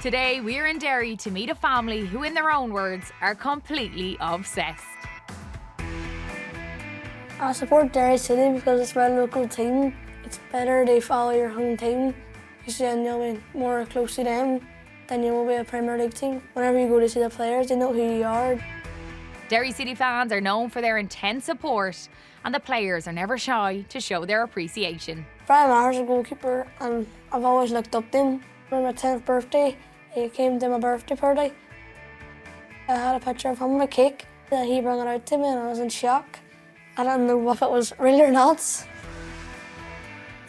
Today, we're in Derry to meet a family who, in their own words, are completely obsessed. I support Derry City because it's my local team. It's better to follow your home team because then you'll be more close to them than you will be a Premier League team. Whenever you go to see the players, they know who you are. Derry City fans are known for their intense support, and the players are never shy to show their appreciation. Brian Maher's a goalkeeper and I've always looked up to him. For my 10th birthday, he came to my birthday party. I had a picture of him with a cake. He brought it out to me and I was in shock. I didn't know if it was real or not. It's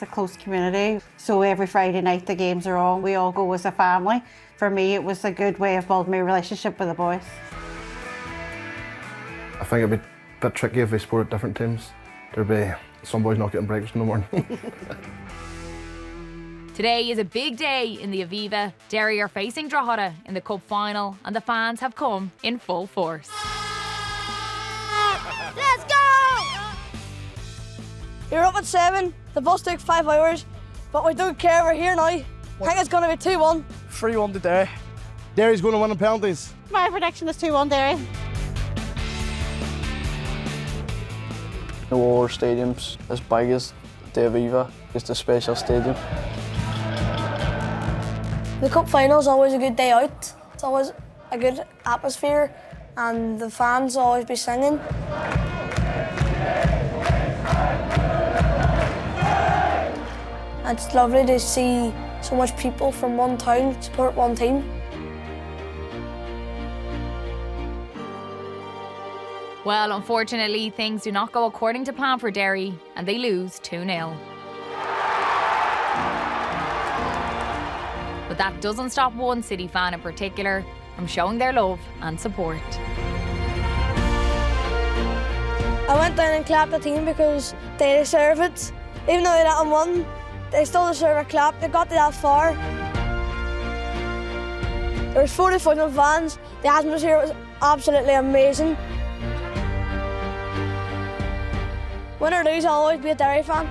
a close community, so every Friday night the games are on. We all go as a family. For me, it was a good way of building my relationship with the boys. I think it'd be a bit tricky if we support different teams. There'd be some boys not getting breakfast in the morning. Today is a big day in the Aviva. Derry are facing Drogheda in the cup final, and the fans have come in full force. Let's go! You're up at 7. The bus took 5 hours, but we don't care. We're here now. I think it's going to be 2-1. 3-1 today. Derry's going to win in penalties. My prediction is 2-1 Derry. No other stadiums as big as the Aviva. It's a special stadium. The cup final is always a good day out. It's always a good atmosphere and the fans will always be singing. It's lovely to see so much people from one town support one team. Well, unfortunately, things do not go according to plan for Derry, and they lose 2-0. But that doesn't stop one City fan in particular from showing their love and support. I went down and clapped the team because they deserve it. Even though they didn't win, they still deserve a clap. They got to that far. There was 40,000 fans. The atmosphere was absolutely amazing. Win or lose, I'll always be a Derry fan.